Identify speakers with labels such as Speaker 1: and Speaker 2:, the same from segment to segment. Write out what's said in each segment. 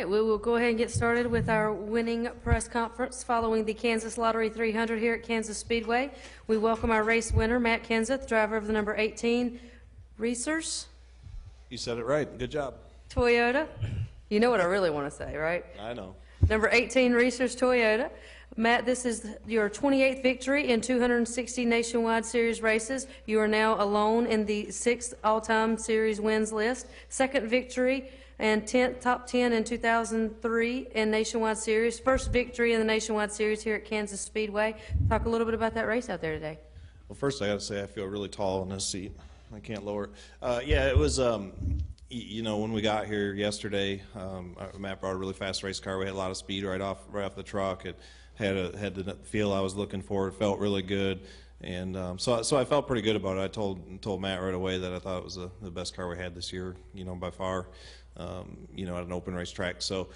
Speaker 1: right, we will go ahead and get started with our winning press conference following the Kansas Lottery 300 here at Kansas Speedway. We welcome our race winner, Matt Kenseth, driver of the number 18 Racers.
Speaker 2: You said it right. Good job.
Speaker 1: Toyota. You know what I really want to say, right?
Speaker 2: I know.
Speaker 1: Number 18 Racers Toyota. Matt, this is your 28th victory in 260 nationwide series races. You are now alone in the 6th all-time series wins list. Second victory and top 10 in 2003 in nationwide series. First victory in the nationwide series here at Kansas Speedway. Talk a little bit about that race out there today.
Speaker 2: Well, first I got to say I feel really tall in this seat. I can't lower it. Yeah, it was, you know, when we got here yesterday, Matt brought a really fast race car. We had a lot of speed right off the truck. It had the feel I was looking for. It felt really good, and so I felt pretty good about it. I told Matt right away that I thought it was the best car we had this year, you know, by far. You know, at an open race track. So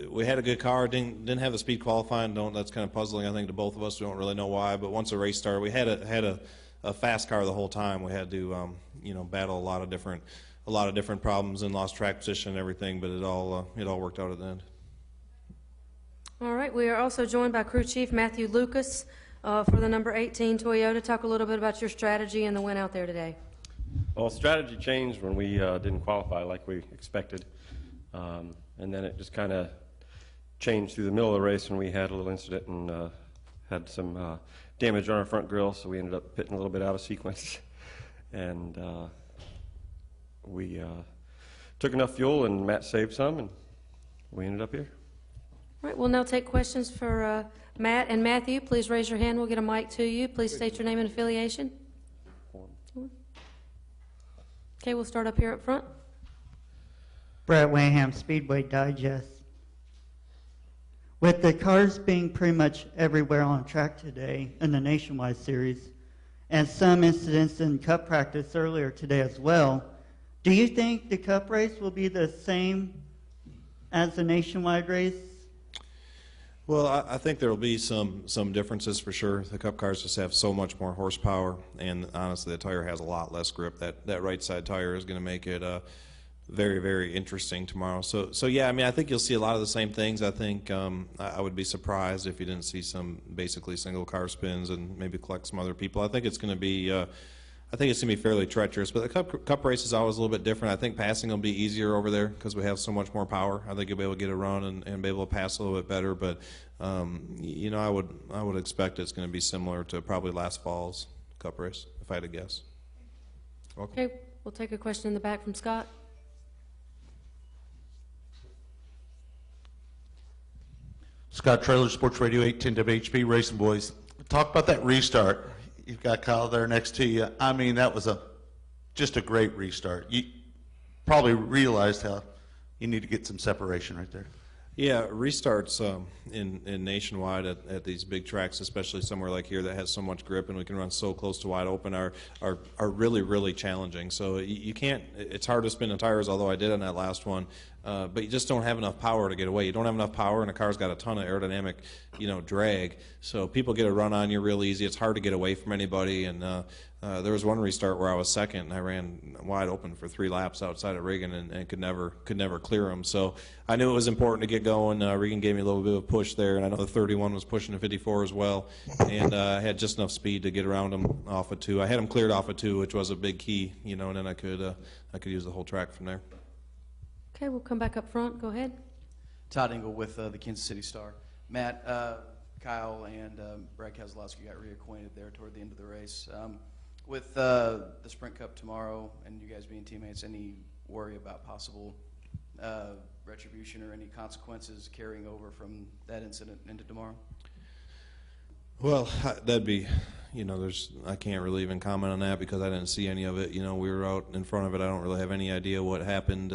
Speaker 2: we had a good car. Didn't have the speed qualifying. That's kind of puzzling, I think, to both of us. We don't really know why. But once the race started, we had a fast car the whole time. We had to you know, battle a lot of different problems and lost track position and everything. But it all worked out at the end.
Speaker 1: All right. We are also joined by crew chief Matthew Lucas for the number 18 Toyota. Talk a little bit about your strategy and the win out there today.
Speaker 3: Well, strategy changed when we didn't qualify like we expected, and then it just kind of changed through the middle of the race when we had a little incident and had some damage on our front grille, so we ended up pitting a little bit out of sequence, and we took enough fuel and Matt saved some, and we ended up here.
Speaker 1: All right, we'll now take questions for Matt and Matthew. Please raise your hand. We'll get a mic to you. Please state your name and affiliation. Okay, we'll start up here up front.
Speaker 4: Brett Wayham, Speedway Digest. With the cars being pretty much everywhere on track today in the Nationwide Series, and some incidents in Cup practice earlier today as well, do you think the Cup race will be the same as the Nationwide race?
Speaker 2: Well, I think there will be some differences for sure. The Cup cars just have so much more horsepower, and honestly, the tire has a lot less grip. That right side tire is going to make it very, very interesting tomorrow. So yeah, I mean, I think you'll see a lot of the same things. I think I would be surprised if you didn't see some basically single car spins and maybe collect some other people. I think it's going to be. I think it's going to be fairly treacherous, but the Cup race is always a little bit different. I think passing will be easier over there because we have so much more power. I think you'll be able to get a run and be able to pass a little bit better. But you know, I would expect it's going to be similar to probably last fall's Cup race, if I had to guess. Welcome.
Speaker 1: Okay, we'll take a question in the back from Scott.
Speaker 5: Scott Traylor, Sports Radio 810 WHB Racing Boys. Talk about that restart. You've got Kyle there next to you. I mean, that was just a great restart. You probably realized how you need to get some separation right there.
Speaker 2: Yeah, restarts in nationwide at these big tracks, especially somewhere like here that has so much grip and we can run so close to wide open, are really, really challenging. So you can't. It's hard to spin the tires, although I did on that last one. But you just don't have enough power to get away. You don't have enough power, and the car's got a ton of aerodynamic, you know, drag. So people get a run on you real easy. It's hard to get away from anybody. And there was one restart where I was second, and I ran wide open for 3 laps outside of Regan and could never clear them. So I knew it was important to get going. Regan gave me a little bit of a push there, and I know the 31 was pushing the 54 as well. And I had just enough speed to get around him off of 2. I had him cleared off of 2, which was a big key, you know, and then I could use the whole track from there.
Speaker 1: Okay, we'll come back up front. Go ahead.
Speaker 6: Todd Engel with the Kansas City Star. Matt, Kyle, and Brad Keselowski got reacquainted there toward the end of the race. With the Sprint Cup tomorrow and you guys being teammates, any worry about possible retribution or any consequences carrying over from that incident into tomorrow?
Speaker 2: Well, that'd be, you know, I can't really even comment on that because I didn't see any of it. You know, we were out in front of it. I don't really have any idea what happened.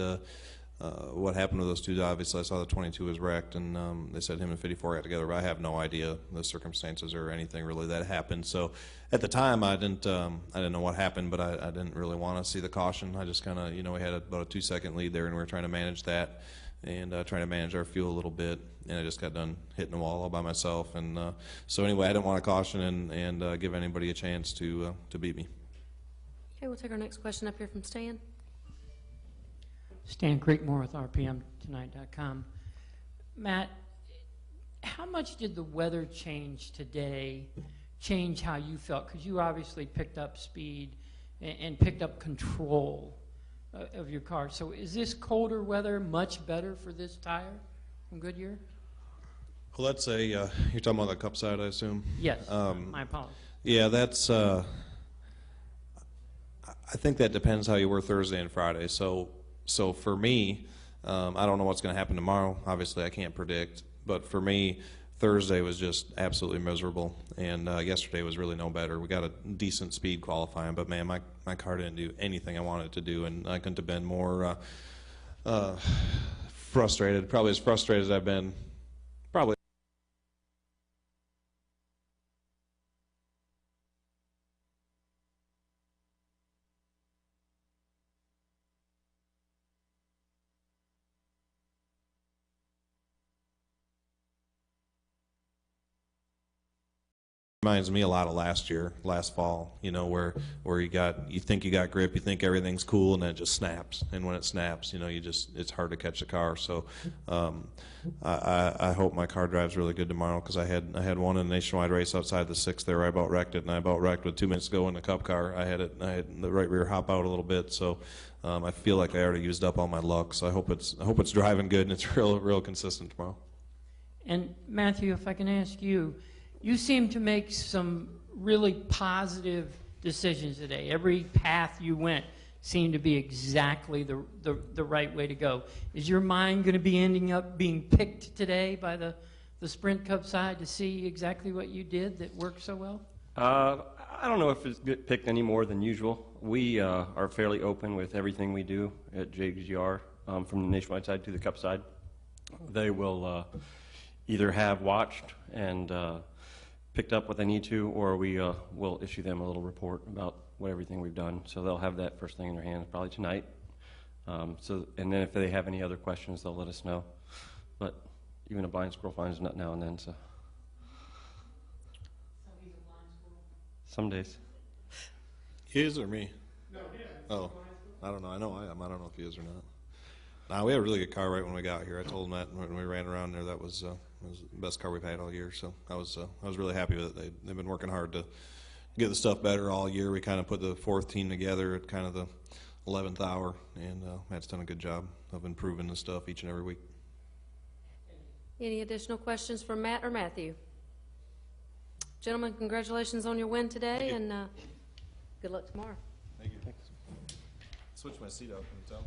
Speaker 2: What happened to those two? Obviously, I saw the 22 was wrecked, and they said him and 54 got together. But I have no idea the circumstances or anything really that happened. So at the time, I didn't know what happened, but I didn't really want to see the caution. I just kind of, you know, we had about a 2-second lead there, and we were trying to manage that and trying to manage our fuel a little bit. And I just got done hitting the wall all by myself. And so anyway, I didn't want to caution and give anybody a chance to beat me.
Speaker 1: Okay, we'll take our next question up here from Stan.
Speaker 7: Stan Creekmore with RPMTonight.com. Matt, how much did the weather change today change how you felt? Because you obviously picked up speed and picked up control of your car. So is this colder weather much better for this tire from Goodyear?
Speaker 2: Well, that's a you're talking about the cup side, I assume.
Speaker 7: Yes, my apologies.
Speaker 2: Yeah, that's. I think that depends how you were Thursday and Friday. So for me, I don't know what's going to happen tomorrow. Obviously, I can't predict. But for me, Thursday was just absolutely miserable, and yesterday was really no better. We got a decent speed qualifying, but man, my car didn't do anything I wanted it to do, and I couldn't have been more frustrated. Probably as frustrated as I've been. Probably. Reminds me a lot of last fall, you know, where you think you got grip, you think everything's cool, and then it just snaps. And when it snaps, you know, it's hard to catch the car. So I hope my car drives really good tomorrow, because I had one in a nationwide race outside the 6th there. I about wrecked it, and I about wrecked with 2 minutes to go in the cup car. I had the right rear hop out a little bit, so I feel like I already used up all my luck. So I hope it's driving good and it's real consistent tomorrow.
Speaker 7: And Matthew, if I can ask you, you seem to make some really positive decisions today. Every path you went seemed to be exactly the right way to go. Is your mind going to be ending up being picked today by the Sprint Cup side to see exactly what you did that worked so well?
Speaker 3: I don't know if it's picked any more than usual. We are fairly open with everything we do at JGR, from the nationwide side to the Cup side. They will either have watched and picked up what they need to, or we will issue them a little report about everything we've done. So they'll have that first thing in their hands probably tonight. And then if they have any other questions, they'll let us know. But even a blind squirrel finds a nut now and then. So
Speaker 7: he's a blind squirrel.
Speaker 3: Some days.
Speaker 2: His or me?
Speaker 7: No, him.
Speaker 2: Oh, I don't know. I know I am. I don't know if he is or not. Nah, we had a really good car right when we got here. I told him that when we ran around there. That was the best car we've had all year. So I was really happy with it. They've been working hard to get the stuff better all year. We kind of put the 4th team together at kind of the 11th hour, and Matt's done a good job of improving the stuff each and every week.
Speaker 1: Any additional questions for Matt or Matthew? Gentlemen, congratulations on your win today, and good luck tomorrow.
Speaker 2: Thank you. Switch my seat up. Can you tell?